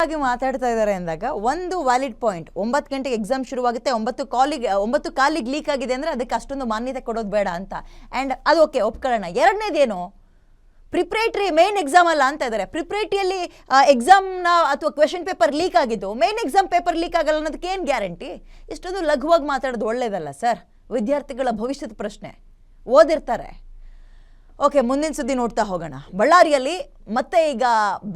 ಆಗಿ ಮಾತಾಡ್ತಾ ಇದ್ದಾರೆ ಅಂದಾಗ ಒಂದು ವ್ಯಾಲಿಡ್ ಪಾಯಿಂಟ್ 9 ಗಂಟೆಗೆ ಎಕ್ಸಾಮ್ ಶುರುವಾಗುತ್ತೆ 9 ಕಾಲಿಗೆ ಲೀಕ್ ಆಗಿದೆ ಅಂದರೆ ಅದಕ್ಕೆ ಅಷ್ಟೊಂದು ಮಾನ್ಯತೆ ಕೊಡೋದು ಬೇಡ ಅಂತ ಆ್ಯಂಡ್ ಅದು ಓಕೆ ಒಪ್ಕೊಳ್ಳೋಣ. ಎರಡನೇದೇನು ಪ್ರಿಪ್ರೇಟ್ರಿ ಮೇನ್ ಎಕ್ಸಾಮ್ ಅಲ್ಲ ಅಂತ ಇದ್ದಾರೆ. ಪ್ರಿಪ್ರೇಟ್ರಿಯಲ್ಲಿ ಎಕ್ಸಾಮ್ನ ಅಥವಾ ಕ್ವೆಶನ್ ಪೇಪರ್ ಲೀಕ್ ಆಗಿದ್ದು ಮೇನ್ ಎಕ್ಸಾಮ್ ಪೇಪರ್ ಲೀಕ್ ಆಗಲ್ಲ ಅನ್ನೋದಕ್ಕೆ ಏನು ಗ್ಯಾರಂಟಿ? ಇಷ್ಟೊಂದು ಲಘುವಾಗಿ ಮಾತಾಡೋದು ಒಳ್ಳೇದಲ್ಲ ಸರ್. ವಿದ್ಯಾರ್ಥಿಗಳ ಭವಿಷ್ಯದ ಪ್ರಶ್ನೆ ಓದಿರ್ತಾರೆ. ಓಕೆ, ಮುಂದಿನ ಸುದ್ದಿ ನೋಡ್ತಾ ಹೋಗೋಣ. ಬಳ್ಳಾರಿಯಲ್ಲಿ ಮತ್ತೆ ಈಗ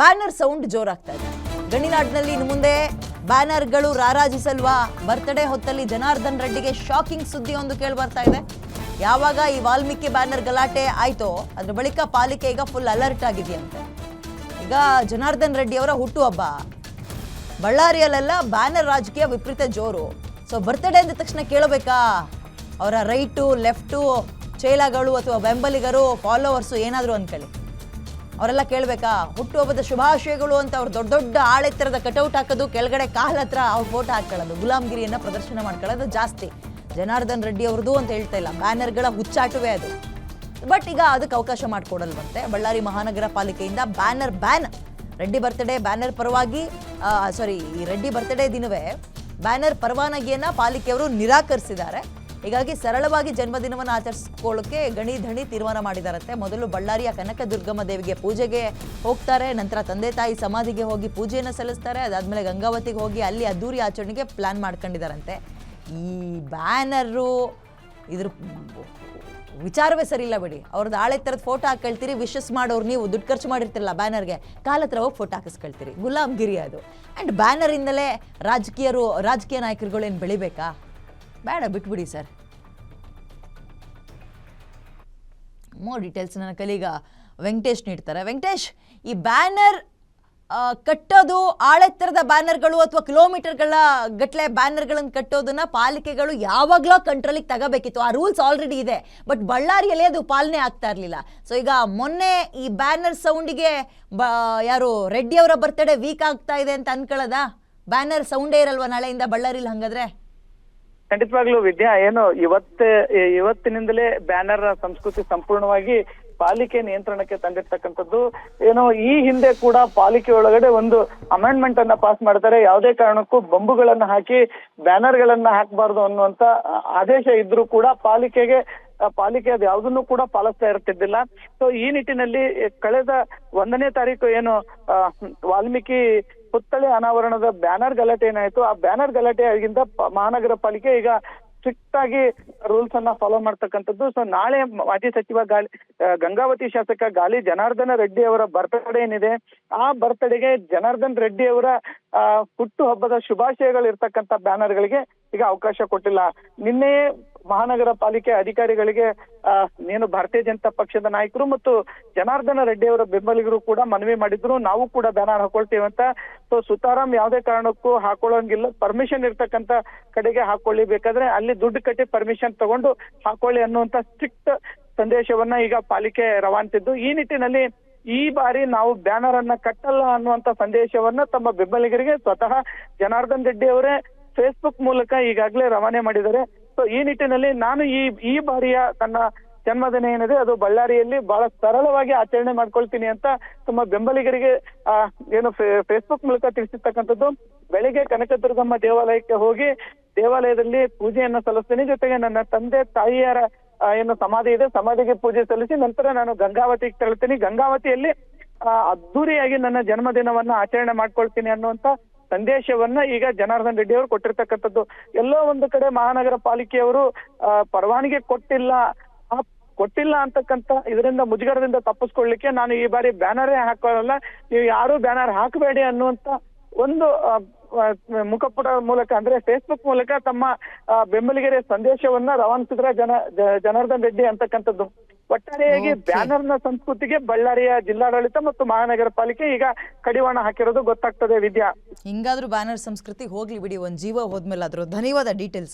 ಬ್ಯಾನರ್ ಸೌಂಡ್ ಜೋರಾಗ್ತಾ ಇದೆ. ಗಣಿನಾಡಿನಲ್ಲಿ ಇನ್ನು ಮುಂದೆ ಬ್ಯಾನರ್ಗಳು ರಾರಾಜಿಸಲ್ವಾ? ಬರ್ತ್ಡೇ ಹೊತ್ತಲ್ಲಿ ಜನಾರ್ದನ್ ರೆಡ್ಡಿಗೆ ಶಾಕಿಂಗ್ ಸುದ್ದಿ ಒಂದು ಕೇಳಿ ಬರ್ತಾ ಇದೆ. ಯಾವಾಗ ಈ ವಾಲ್ಮೀಕಿ ಬ್ಯಾನರ್ ಗಲಾಟೆ ಆಯ್ತೋ ಅದ್ರ ಬಳಿಕ ಪಾಲಿಕೆ ಈಗ ಫುಲ್ ಅಲರ್ಟ್ ಆಗಿದೆಯಂತೆ. ಈಗ ಜನಾರ್ದನ್ ರೆಡ್ಡಿ ಅವರ ಹುಟ್ಟುಹಬ್ಬ, ಬಳ್ಳಾರಿಯಲ್ಲೆಲ್ಲ ಬ್ಯಾನರ್ ರಾಜಕೀಯ ವಿಪರೀತ ಜೋರು. ಸೊ ಬರ್ತ್ಡೇ ಅಂದ ತಕ್ಷಣ ಕೇಳಬೇಕಾ ಅವರ ರೈಟು ಲೆಫ್ಟು ಚೇಲಾಗಳು ಅಥವಾ ಬೆಂಬಲಿಗರು ಫಾಲೋವರ್ಸು ಏನಾದರೂ ಅಂದ್ಕೊಳ್ಳಿ, ಅವರೆಲ್ಲ ಕೇಳಬೇಕಾ ಹುಟ್ಟುಹಬ್ಬದ ಶುಭಾಶಯಗಳು ಅಂತ ಅವ್ರು ದೊಡ್ಡ ದೊಡ್ಡ ಆಳೆತ್ತರದ ಕಟೌಟ್ ಹಾಕೋದು, ಕೆಳಗಡೆ ಕಾಲ್ ಹತ್ರ ಅವ್ರ ಫೋಟೋ ಹಾಕೊಳ್ಳೋದು, ಗುಲಾಮ್ಗಿರಿಯನ್ನು ಪ್ರದರ್ಶನ ಮಾಡ್ಕೊಳ್ಳೋದು ಜಾಸ್ತಿ. ಜನಾರ್ದನ್ ರೆಡ್ಡಿ ಅವ್ರದ್ದು ಅಂತ ಹೇಳ್ತಾ ಇಲ್ಲ, ಬ್ಯಾನರ್ಗಳ ಹುಚ್ಚಾಟವೇ ಅದು. ಬಟ್ ಈಗ ಅದಕ್ಕೆ ಅವಕಾಶ ಮಾಡಿಕೊಡಲ್ವಂತೆ ಬಳ್ಳಾರಿ ಮಹಾನಗರ ಪಾಲಿಕೆಯಿಂದ. Banner ban, Reddy birthday banner ಪರವಾಗಿ ಈ ರೆಡ್ಡಿ ಬರ್ತ್ಡೇ ದಿನವೇ ಬ್ಯಾನರ್ ಪರವಾನಗಿಯನ್ನು ಪಾಲಿಕೆಯವರು ನಿರಾಕರಿಸಿದ್ದಾರೆ. ಹೀಗಾಗಿ ಸರಳವಾಗಿ ಜನ್ಮದಿನವನ್ನು ಆಚರಿಸ್ಕೊಳ್ಳೋಕ್ಕೆ ಗಣಿ ಧಣಿ ತೀರ್ಮಾನ ಮಾಡಿದಾರಂತೆ. ಮೊದಲು ಬಳ್ಳಾರಿಯ ಕನಕದುರ್ಗಮ್ಮ ದೇವಿಗೆ ಪೂಜೆಗೆ ಹೋಗ್ತಾರೆ, ನಂತರ ತಂದೆ ತಾಯಿ ಸಮಾಧಿಗೆ ಹೋಗಿ ಪೂಜೆಯನ್ನು ಸಲ್ಲಿಸ್ತಾರೆ. ಅದಾದಮೇಲೆ ಗಂಗಾವತಿಗೆ ಹೋಗಿ ಅಲ್ಲಿ ಅದ್ದೂರಿ ಆಚರಣೆಗೆ ಪ್ಲ್ಯಾನ್ ಮಾಡ್ಕೊಂಡಿದ್ದಾರಂತೆ. ಈ ಬ್ಯಾನರು ಇದ್ರ ವಿಚಾರವೇ ಸರಿ ಇಲ್ಲ ಬಿಡಿ. ಅವ್ರದ್ದು ಆಳೆ ಥರದ ಫೋಟೋ ಹಾಕೊಳ್ತೀರಿ, ವಿಶಸ್ ಮಾಡೋರು ನೀವು ದುಡ್ಡು ಖರ್ಚು ಮಾಡಿರ್ತಿರಲ್ಲ ಬ್ಯಾನರ್ಗೆ, ಕಾಲ ಹತ್ರ ಹೋಗಿ ಫೋಟೋ ಹಾಕಿಸ್ಕೊಳ್ತೀರಿ, ಗುಲಾಮ್ಗಿರಿ ಅದು. ಆ್ಯಂಡ್ ಬ್ಯಾನರಿಂದಲೇ ರಾಜಕೀಯ ನಾಯಕರುಗಳೇನು ಬೆಳಿಬೇಕಾ? ಬೇಡ, ಬಿಟ್ಬಿಡಿ ಸರ್. ಮೋರ್ ಡೀಟೇಲ್ಸ್ ನನ್ನ ಕಲೀಗ ವೆಂಕಟೇಶ್ ನೀಡ್ತಾರೆ. ವೆಂಕಟೇಶ್, ಈ ಬ್ಯಾನರ್ ಕಟ್ಟೋದು, ಆಳೆತ್ತರದ ಬ್ಯಾನರ್ಗಳು ಅಥವಾ ಕಿಲೋಮೀಟರ್ಗಳ ಗಟ್ಟಲೆ ಬ್ಯಾನರ್ಗಳನ್ನು ಕಟ್ಟೋದನ್ನ ಪಾಲಿಕೆಗಳು ಯಾವಾಗಲೂ ಕಂಟ್ರೋಲಿಗೆ ತಗೋಬೇಕಿತ್ತು. ಆ ರೂಲ್ಸ್ ಆಲ್ರೆಡಿ ಇದೆ. ಬಟ್ ಬಳ್ಳಾರಿಯಲ್ಲಿ ಅದು ಪಾಲನೆ ಆಗ್ತಾ ಇರಲಿಲ್ಲ. ಸೊ ಈಗ ಮೊನ್ನೆ ಈ ಬ್ಯಾನರ್ ಸೌಂಡಿಗೆ ಯಾರು ರೆಡ್ಡಿ ಅವರ ಬರ್ತ್ಡೇ ವೀಕ್ ಆಗ್ತಾ ಇದೆ ಅಂತ ಅನ್ಕೊಳ್ಳೋದಾ? ಬ್ಯಾನರ್ ಸೌಂಡೇ ಇರಲ್ವಾ ನಾಳೆಯಿಂದ ಬಳ್ಳಾರಿಲಿ? ಹಂಗಾದ್ರೆ ಖಂಡಿತವಾಗ್ಲೂ ವಿದ್ಯಾ, ಏನು ಇವತ್ತಿನಿಂದಲೇ ಬ್ಯಾನರ್ ಸಂಸ್ಕೃತಿ ಸಂಪೂರ್ಣವಾಗಿ ಪಾಲಿಕೆ ನಿಯಂತ್ರಣಕ್ಕೆ ತಂದಿರ್ತಕ್ಕಂಥದ್ದು. ಏನು ಈ ಹಿಂದೆ ಕೂಡ ಪಾಲಿಕೆ ಒಳಗಡೆ ಒಂದು ಅಮೆಂಡ್ಮೆಂಟ್ ಅನ್ನ ಪಾಸ್ ಮಾಡ್ತಾರೆ, ಯಾವುದೇ ಕಾರಣಕ್ಕೂ ಬಂಬುಗಳನ್ನ ಹಾಕಿ ಬ್ಯಾನರ್ ಗಳನ್ನ ಹಾಕಬಾರ್ದು ಅನ್ನುವಂತ ಆದೇಶ ಇದ್ರೂ ಕೂಡ ಪಾಲಿಕೆ ಅದು ಯಾವುದನ್ನು ಕೂಡ ಪಾಲಿಸ್ತಾ ಇರ್ತಿದ್ದಿಲ್ಲ. ಸೊ ಈ ನಿಟ್ಟಿನಲ್ಲಿ ಕಳೆದ 1ನೇ ತಾರೀಕು ಏನು ವಾಲ್ಮೀಕಿ ಪುತ್ಥಳಿ ಅನಾವರಣದ ಬ್ಯಾನರ್ ಗಲಾಟೆ ಏನಾಯ್ತು, ಆ ಬ್ಯಾನರ್ ಗಲಾಟೆ ಆಗಿಂದ ಮಹಾನಗರ ಪಾಲಿಕೆ ಈಗ ಸ್ಟ್ರಿಕ್ಟ್ ಆಗಿ ರೂಲ್ಸ್ ಅನ್ನ ಫಾಲೋ ಮಾಡ್ತಕ್ಕಂಥದ್ದು. ಸೊ ನಾಳೆ ಮಾಜಿ ಸಚಿವ ಗಂಗಾವತಿ ಶಾಸಕ ಗಾಲಿ ಜನಾರ್ದನ ರೆಡ್ಡಿ ಅವರ ಬರ್ತ್ಡೇ ಏನಿದೆ, ಆ ಬರ್ತ್ಡೇಗೆ ಜನಾರ್ದನ್ ರೆಡ್ಡಿ ಅವರ ಹುಟ್ಟು ಹಬ್ಬದ ಶುಭಾಶಯಗಳು ಇರ್ತಕ್ಕಂಥ ಬ್ಯಾನರ್ಗಳಿಗೆ ಈಗ ಅವಕಾಶ ಕೊಟ್ಟಿಲ್ಲ. ನಿನ್ನೆಯೇ ಮಹಾನಗರ ಪಾಲಿಕೆ ಅಧಿಕಾರಿಗಳಿಗೆ ಏನು ಭಾರತೀಯ ಜನತಾ ಪಕ್ಷದ ನಾಯಕರು ಮತ್ತು ಜನಾರ್ದನ ರೆಡ್ಡಿ ಅವರ ಬೆಂಬಲಿಗರು ಕೂಡ ಮನವಿ ಮಾಡಿದ್ರು, ನಾವು ಕೂಡ ಬ್ಯಾನರ್ ಹಾಕೊಳ್ತೀವಿ ಅಂತ. ಸೊ ಸುತಾರಾಮ್ ಯಾವುದೇ ಕಾರಣಕ್ಕೂ ಹಾಕೊಳ್ಳೋಂಗಿಲ್ಲ, ಪರ್ಮಿಷನ್ ಇರ್ತಕ್ಕಂಥ ಕಡೆಗೆ ಹಾಕೊಳ್ಳಿ, ಬೇಕಾದ್ರೆ ಅಲ್ಲಿ ದುಡ್ಡು ಕಟ್ಟಿ ಪರ್ಮಿಷನ್ ತಗೊಂಡು ಹಾಕೊಳ್ಳಿ ಅನ್ನುವಂತ ಸ್ಟ್ರಿಕ್ಟ್ ಸಂದೇಶವನ್ನ ಈಗ ಪಾಲಿಕೆ ರವಾನಿಸಿದ್ದು. ಈ ನಿಟ್ಟಿನಲ್ಲಿ ಈ ಬಾರಿ ನಾವು ಬ್ಯಾನರ್ ಅನ್ನ ಕಟ್ಟಲ್ಲ ಅನ್ನುವಂತ ಸಂದೇಶವನ್ನ ತಮ್ಮ ಬೆಂಬಲಿಗರಿಗೆ ಸ್ವತಃ ಜನಾರ್ದನ್ ರೆಡ್ಡಿ ಅವರೇ ಫೇಸ್ಬುಕ್ ಮೂಲಕ ಈಗಾಗಲೇ ರವಾನೆ ಮಾಡಿದ್ದಾರೆ. ಸೊ ಈ ನಿಟ್ಟಿನಲ್ಲಿ ನಾನು ಈ ಬಾರಿಯ ತನ್ನ ಜನ್ಮದಿನ ಏನಿದೆ ಅದು ಬಳ್ಳಾರಿಯಲ್ಲಿ ಬಹಳ ಸರಳವಾಗಿ ಆಚರಣೆ ಮಾಡ್ಕೊಳ್ತೀನಿ ಅಂತ ತಮ್ಮ ಬೆಂಬಲಿಗರಿಗೆ ಏನು ಫೇಸ್ಬುಕ್ ಮೂಲಕ ತಿಳಿಸಿರ್ತಕ್ಕಂಥದ್ದು. ಬೆಳಿಗ್ಗೆ ಕನಕದುರ್ಗಮ್ಮ ದೇವಾಲಯಕ್ಕೆ ಹೋಗಿ ದೇವಾಲಯದಲ್ಲಿ ಪೂಜೆಯನ್ನ ಸಲ್ಲಿಸ್ತೀನಿ, ಜೊತೆಗೆ ನನ್ನ ತಂದೆ ತಾಯಿಯರ ಏನು ಸಮಾಧಿ ಇದೆ, ಸಮಾಧಿಗೆ ಪೂಜೆ ಸಲ್ಲಿಸಿ ನಂತರ ನಾನು ಗಂಗಾವತಿಗೆ ತೆರಳ್ತೀನಿ, ಗಂಗಾವತಿಯಲ್ಲಿ ಅದ್ದೂರಿಯಾಗಿ ನನ್ನ ಜನ್ಮದಿನವನ್ನ ಆಚರಣೆ ಮಾಡ್ಕೊಳ್ತೀನಿ ಅನ್ನುವಂತ ಸಂದೇಶವನ್ನ ಈಗ ಜನಾರ್ದನ್ ರೆಡ್ಡಿ ಅವರು ಕೊಟ್ಟಿರ್ತಕ್ಕಂಥದ್ದು. ಎಲ್ಲೋ ಒಂದು ಕಡೆ ಮಹಾನಗರ ಪಾಲಿಕೆಯವರು ಪರವಾನಗಿ ಕೊಟ್ಟಿಲ್ಲ ಅಂತಕ್ಕಂಥ ಇದರಿಂದ ಮುಜುಗರದಿಂದ ತಪ್ಪಿಸ್ಕೊಳ್ಳಿಕ್ಕೆ ನಾನು ಈ ಬಾರಿ ಬ್ಯಾನರೇ ಹಾಕೋಲ್ಲ, ನೀವು ಯಾರು ಬ್ಯಾನರ್ ಹಾಕಬೇಡಿ ಅನ್ನುವಂತ ಒಂದು ಮುಖಪುಟ ಮೂಲಕ ಅಂದ್ರೆ ಫೇಸ್ಬುಕ್ ಮೂಲಕ ತಮ್ಮ ಬೆಂಬಲಿಗರ ಸಂದೇಶವನ್ನ ರವಾನಿಸಿದ್ರ ಜನಾರ್ದನ್ ರೆಡ್ಡಿ ಅಂತಕ್ಕಂಥದ್ದು. ಒಟ್ಟಾರೆಯಾಗಿ ಬ್ಯಾನರ್ನ ಸಂಸ್ಕೃತಿಗೆ ಬಳ್ಳಾರಿಯ ಜಿಲ್ಲಾಡಳಿತ ಮತ್ತು ಮಹಾನಗರ ಪಾಲಿಕೆ ಈಗ ಕಡಿವಾಣ ಹಾಕಿರೋದು ಗೊತ್ತಾಗ್ತದೆ ವಿದ್ಯಾ. ಹಿಂಗಾದ್ರೂ ಬ್ಯಾನರ್ ಸಂಸ್ಕೃತಿ ಹೋಗ್ಲಿ ಬಿಡಿ, ಒಂದ್ ಜೀವ ಹೋದ್ಮೇಲೆ. ಧನ್ಯವಾದ ಡೀಟೇಲ್ಸ್.